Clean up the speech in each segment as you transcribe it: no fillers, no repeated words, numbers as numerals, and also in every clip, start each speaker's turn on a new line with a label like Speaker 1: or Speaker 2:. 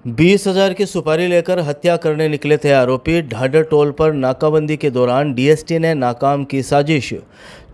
Speaker 1: 20,000 की सुपारी लेकर हत्या करने निकले थे आरोपी। ढाडर टोल पर नाकाबंदी के दौरान डीएसटी ने नाकाम की साजिश।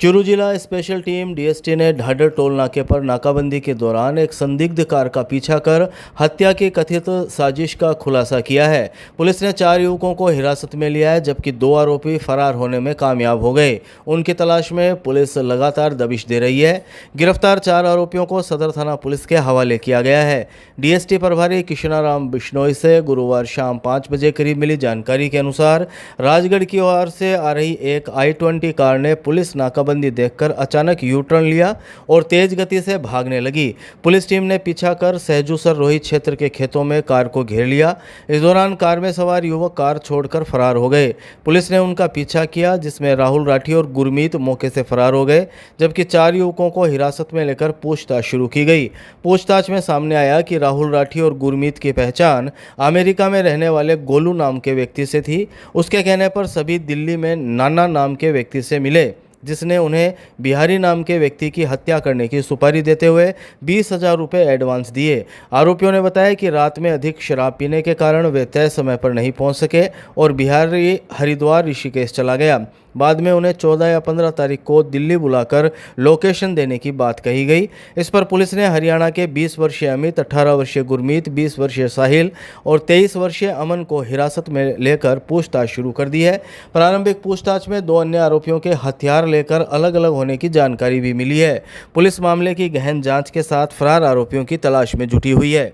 Speaker 1: चूरू जिला स्पेशल टीम डीएसटी ने ढाडर टोल नाके पर नाकाबंदी के दौरान एक संदिग्ध कार का पीछा कर हत्या की कथित साजिश का खुलासा किया है। पुलिस ने 4 युवकों को हिरासत में लिया है, जबकि 2 आरोपी फरार होने में कामयाब हो गए। उनकी तलाश में पुलिस लगातार दबिश दे रही है। गिरफ्तार 4 आरोपियों को सदर थाना पुलिस के हवाले किया गया है। डीएसटी प्रभारी कृष्णाराम बिश्नोई से गुरुवार शाम 5 बजे करीब मिली जानकारी के अनुसार राजगढ़ की ओर से आ रही एक i20 कार ने पुलिस नाकाबंदी देखकर अचानक यू टर्न लिया और तेज गति से भागने लगी। पुलिस टीम ने पीछा कर सहजूसर रोहित क्षेत्र के खेतों में कार को घेर लिया। इस दौरान कार में सवार युवक कार छोड़कर फरार हो गए। पुलिस ने उनका पीछा किया, जिसमें राहुल राठी और गुरमीत मौके से फरार हो गए, जबकि 4 युवकों को हिरासत में लेकर पूछताछ शुरू की गई। पूछताछ में सामने आया कि राहुल राठी और गुरमीत की पहचान अमेरिका में रहने वाले गोलू नाम के व्यक्ति से थी। उसके कहने पर सभी दिल्ली में नाना नाम के व्यक्ति से मिले, जिसने उन्हें बिहारी नाम के व्यक्ति की हत्या करने की सुपारी देते हुए 20,000 रुपये एडवांस दिए। आरोपियों ने बताया कि रात में अधिक शराब पीने के कारण वे तय समय पर नहीं पहुंच सके और बिहारी हरिद्वार ऋषिकेश चला गया। बाद में उन्हें 14 या 15 तारीख को दिल्ली बुलाकर लोकेशन देने की बात कही गई। इस पर पुलिस ने हरियाणा के 20 वर्षीय अमित, 18 वर्षीय गुरमीत, 20 वर्षीय साहिल और 23 वर्षीय अमन को हिरासत में लेकर पूछताछ शुरू कर दी है। प्रारंभिक पूछताछ में 2 अन्य आरोपियों के हथियार लेकर अलग अलग होने की जानकारी भी मिली है। पुलिस मामले की गहन जांच के साथ फरार आरोपियों की तलाश में जुटी हुई है।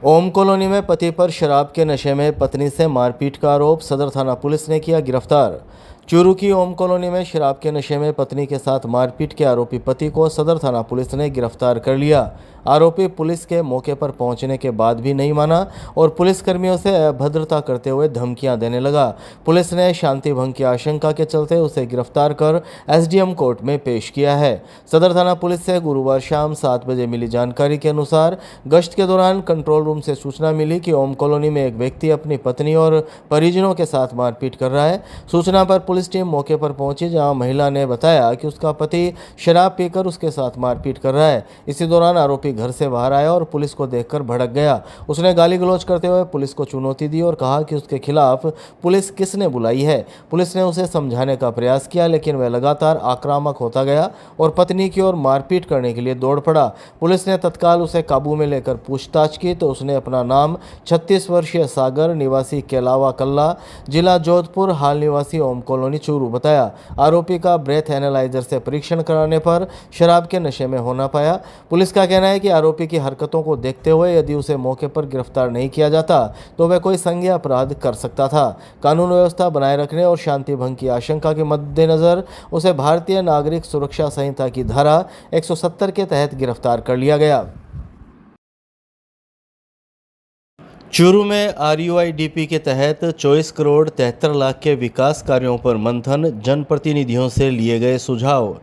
Speaker 1: ओम कॉलोनी में पति पर शराब के नशे में पत्नी से मारपीट का आरोप, सदर थाना पुलिस ने किया गिरफ्तार। चूरू की ओम कॉलोनी में शराब के नशे में पत्नी के साथ मारपीट के आरोपी पति को सदर थाना पुलिस ने गिरफ्तार कर लिया। आरोपी पुलिस के मौके पर पहुंचने के बाद भी नहीं माना और पुलिसकर्मियों से अभद्रता करते हुए धमकियां देने लगा। पुलिस ने शांति भंग की आशंका के चलते उसे गिरफ्तार कर एसडीएम कोर्ट में पेश किया है। सदर थाना पुलिस से गुरुवार शाम 7 बजे मिली जानकारी के अनुसार गश्त के दौरान कंट्रोल रूम से सूचना मिली कि ओम कॉलोनी में एक व्यक्ति अपनी पत्नी और परिजनों के साथ मारपीट कर रहा है। सूचना पर पुलिस टीम मौके पर पहुंची, जहां महिला ने बताया कि उसका पति शराब पीकर उसके साथ मारपीट कर रहा है। इसी दौरान आरोपी घर से बाहर आया और पुलिस को देखकर भड़क गया। उसने गाली गलौज करते हुए पुलिस को चुनौती दी और कहा कि उसके खिलाफ पुलिस किसने बुलाई है। पुलिस ने उसे समझाने का प्रयास किया, लेकिन वह लगातार आक्रामक होता गया और पत्नी की ओर मारपीट करने के लिए दौड़ पड़ा। पुलिस ने तत्काल उसे काबू में लेकर पूछताछ की तो उसने अपना नाम 36 वर्षीय सागर निवासी केलावा कल्ला, जिला जोधपुर, हाल निवासी ओम कॉलोनी चूरू बताया। आरोपी का ब्रेथ एनालाइजर से परीक्षण कराने पर शराब के नशे में होना पाया। पुलिस का कहना है कि आरोपी की हरकतों को देखते हुए यदि उसे मौके पर गिरफ्तार नहीं किया जाता तो वह कोई संज्ञेय अपराध कर सकता था। कानून व्यवस्था बनाए रखने और शांति भंग की आशंका के मद्देनजर उसे भारतीय नागरिक सुरक्षा संहिता की धारा 170 के तहत गिरफ्तार कर लिया गया। चूरू में RUIDP के तहत 24 करोड़ 73 लाख के विकास कार्यों पर मंथन, जनप्रतिनिधियों से लिए गए सुझाव।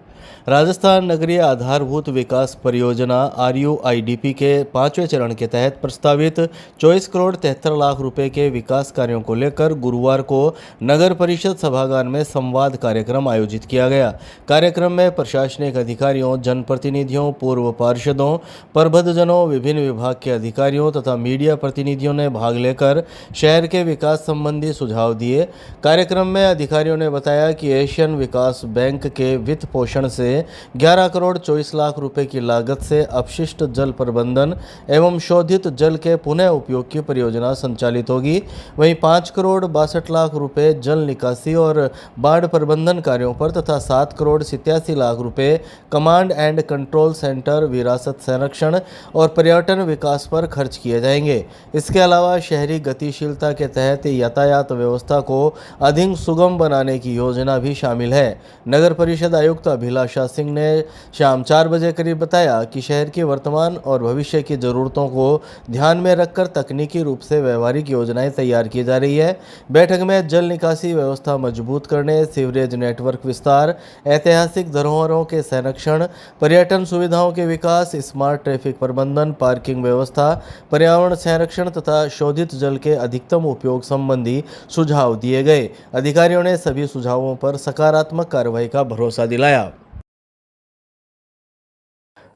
Speaker 1: राजस्थान नगरीय आधारभूत विकास परियोजना RUIDP के 5वें चरण के तहत प्रस्तावित 24 करोड़ 73 लाख रुपए के विकास कार्यों को लेकर गुरुवार को नगर परिषद सभागार में संवाद कार्यक्रम आयोजित किया गया। कार्यक्रम में प्रशासनिक अधिकारियों, जनप्रतिनिधियों, पूर्व पार्षदों, प्रबुद्धजनों, विभिन्न विभाग के अधिकारियों तथा मीडिया प्रतिनिधियों ने भाग लेकर शहर के विकास संबंधी सुझाव दिए। कार्यक्रम में अधिकारियों ने बताया कि एशियन विकास बैंक के वित्त पोषण से 11 करोड़ 24 लाख रुपए की लागत से अपशिष्ट जल प्रबंधन एवं शोधित जल के पुनः उपयोग की परियोजना संचालित होगी। वहीं 5 करोड़ 62 लाख रुपए जल निकासी और बाढ़ प्रबंधन कार्यों पर तथा 7 करोड़ 87 लाख रुपए कमांड एंड कंट्रोल सेंटर, विरासत संरक्षण और पर्यटन विकास पर खर्च किए जाएंगे। इसके अलावा शहरी गतिशीलता के तहत यातायात व्यवस्था को अधिक सुगम बनाने की योजना भी शामिल है। नगर परिषद आयुक्त अभिलाषा सिंह ने शाम 4 बजे करीब बताया कि शहर की वर्तमान और भविष्य की ज़रूरतों को ध्यान में रखकर तकनीकी रूप से व्यवहारिक योजनाएं तैयार की जा रही है। बैठक में जल निकासी व्यवस्था मजबूत करने, सीवरेज नेटवर्क विस्तार, ऐतिहासिक धरोहरों के संरक्षण, पर्यटन सुविधाओं के विकास, स्मार्ट ट्रैफिक प्रबंधन, पार्किंग व्यवस्था, पर्यावरण संरक्षण तथा शोधित जल के अधिकतम उपयोग संबंधी सुझाव दिए गए। अधिकारियों ने सभी सुझावों पर सकारात्मक कार्रवाई का भरोसा दिलाया।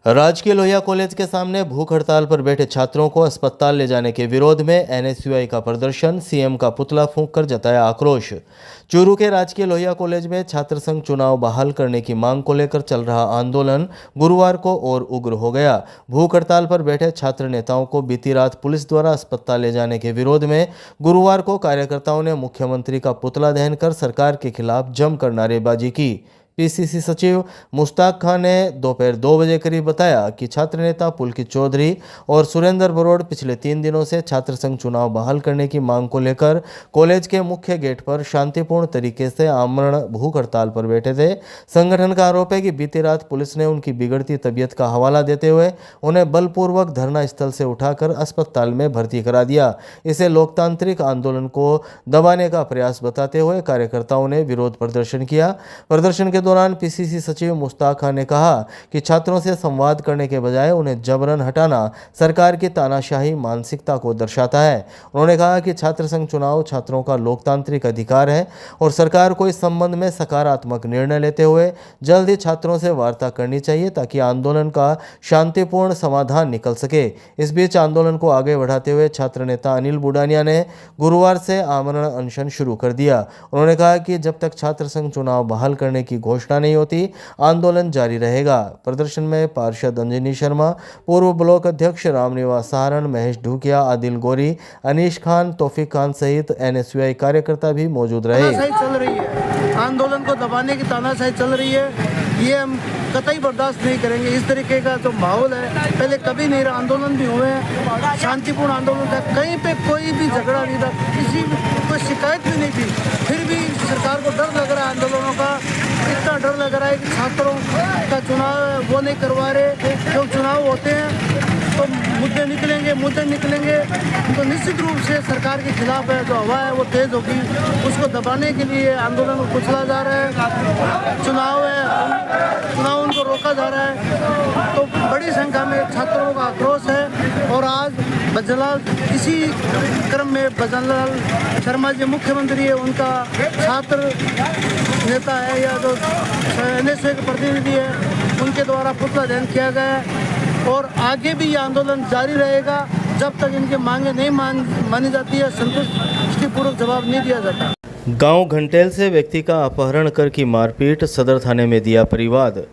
Speaker 1: राजकीय लोहिया कॉलेज के सामने भूख हड़ताल पर बैठे छात्रों को अस्पताल ले जाने के विरोध में एनएसयूआई का प्रदर्शन, सीएम का पुतला फूंककर जताया आक्रोश। चूरू के राजकीय लोहिया कॉलेज में छात्र संघ चुनाव बहाल करने की मांग को लेकर चल रहा आंदोलन गुरुवार को और उग्र हो गया। भूख हड़ताल पर बैठे छात्र नेताओं को बीती रात पुलिस द्वारा अस्पताल ले जाने के विरोध में गुरुवार को कार्यकर्ताओं ने मुख्यमंत्री का पुतला दहन कर सरकार के खिलाफ जमकर नारेबाजी की। पीसीसी सचिव मुश्ताक खान ने दोपहर 2 बजे करीब बताया कि छात्र नेता पुलकित चौधरी और सुरेंद्र बरोड़ पिछले 3 दिनों से छात्र संघ चुनाव बहाल करने की मांग को लेकर कॉलेज के मुख्य गेट पर शांतिपूर्ण तरीके से आमरण भूख हड़ताल पर बैठे थे। संगठन का आरोप है कि बीती रात पुलिस ने उनकी बिगड़ती तबीयत का हवाला देते हुए उन्हें बलपूर्वक धरना स्थल से उठाकर अस्पताल में भर्ती करा दिया। इसे लोकतांत्रिक आंदोलन को दबाने का प्रयास बताते हुए कार्यकर्ताओं ने विरोध प्रदर्शन किया। प्रदर्शन के दौरान पीसीसी सचिव मुश्ताक खान ने कहा कि छात्रों से संवाद करने के बजाय उन्हें जबरन हटाना सरकार की तानाशाही मानसिकता को दर्शाता है। उन्होंने कहा कि छात्र संघ चुनाव छात्रों का लोकतांत्रिक अधिकार है और सरकार को इस संबंध में सकारात्मक निर्णय लेते हुए जल्द ही छात्रों से वार्ता करनी चाहिए ताकि आंदोलन का शांतिपूर्ण समाधान निकल सके। इस बीच आंदोलन को आगे बढ़ाते हुए छात्र नेता अनिल बुडानिया ने गुरुवार से आमरण अनशन शुरू कर दिया। उन्होंने कहा कि जब तक छात्र संघ चुनाव बहाल करने की घोषणा नहीं होती, आंदोलन जारी रहेगा। प्रदर्शन में पार्षद अंजनी शर्मा, पूर्व ब्लॉक अध्यक्ष रामनिवास सहारण, महेश ढूकिया, आदिल गोरी, अनीश खान, तौफीक खान सहित एनएसयूआई कार्यकर्ता भी मौजूद रहे।
Speaker 2: चल रही है, आंदोलन को दबाने की तानाशाही चल रही है, ये हम कतई बर्दाश्त नहीं करेंगे। इस तरीके का जो माहौल है पहले कभी नहीं रहा। आंदोलन भी हुए हैं, शांतिपूर्ण आंदोलन था, कहीं पे कोई भी झगड़ा नहीं था, किसी कोई शिकायत भी नहीं थी। फिर भी सरकार को डर लग रहा है आंदोलनों का, इतना डर लग रहा है कि छात्रों का चुनाव वो नहीं करवा रहे। जो चुनाव होते हैं तो मुद्दे निकलेंगे तो निश्चित रूप से सरकार के खिलाफ है जो हवा है वो तेज़ होगी। उसको दबाने के लिए आंदोलन को कुचला जा रहा है। चुनाव है, चुनाव उनको रोका जा रहा है। तो बड़ी संख्या में छात्रों का आक्रोश है। और आज भजनलाल, इसी क्रम में भजनलाल शर्मा जी मुख्यमंत्री है, उनका छात्र नेता है या जो एनएसयूआई के प्रतिनिधि है, उनके द्वारा पुतला दहन किया गया है। और आगे भी ये आंदोलन जारी रहेगा जब तक इनकी मांगे नहीं मानी जाती है, संतुष्टिपूर्वक जवाब नहीं दिया जाता।
Speaker 1: गांव घंटेल से व्यक्ति का अपहरण कर की मारपीट, सदर थाने में दिया परिवाद।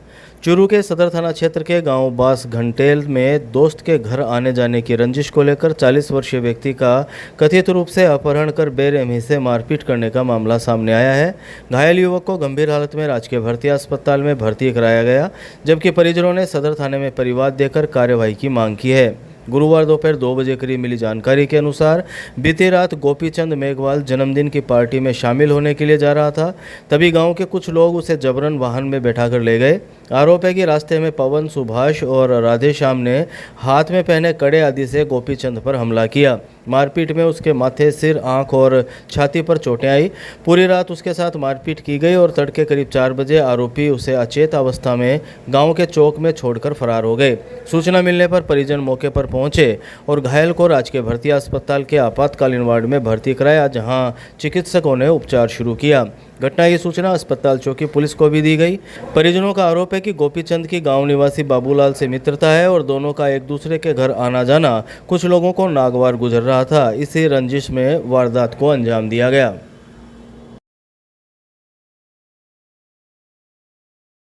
Speaker 1: चूरू के सदर थाना क्षेत्र के गांव बास घंटेल में दोस्त के घर आने जाने की रंजिश को लेकर 40 वर्षीय व्यक्ति का कथित रूप से अपहरण कर बेरहमी से मारपीट करने का मामला सामने आया है। घायल युवक को गंभीर हालत में राजकीय भर्ती अस्पताल में भर्ती कराया गया, जबकि परिजनों ने सदर थाने में परिवाद देकर कार्यवाही की मांग की है। गुरुवार दोपहर 2 बजे करीब मिली जानकारी के अनुसार बीती रात गोपीचंद मेघवाल जन्मदिन की पार्टी में शामिल होने के लिए जा रहा था। तभी गांव के कुछ लोग उसे जबरन वाहन में बैठाकर ले गए। आरोप है कि रास्ते में पवन, सुभाष और राधेश्याम ने हाथ में पहने कड़े आदि से गोपीचंद पर हमला किया। मारपीट में उसके माथे, सिर, आंख और छाती पर चोटें आई। पूरी रात उसके साथ मारपीट की गई और तड़के करीब 4 बजे आरोपी उसे अचेत अवस्था में गांव के चौक में छोड़कर फरार हो गए। सूचना मिलने पर परिजन मौके पर पहुंचे और घायल को राजकीय भर्ती अस्पताल के आपातकालीन वार्ड में भर्ती कराया, जहां चिकित्सकों ने उपचार शुरू किया। घटना की सूचना अस्पताल चौकी पुलिस को भी दी गई। परिजनों का आरोप है कि गोपीचंद की गांव निवासी बाबूलाल से मित्रता है और दोनों का एक दूसरे के घर आना जाना कुछ लोगों को नागवार गुजर रहा था। इसी रंजिश में वारदात को अंजाम दिया गया।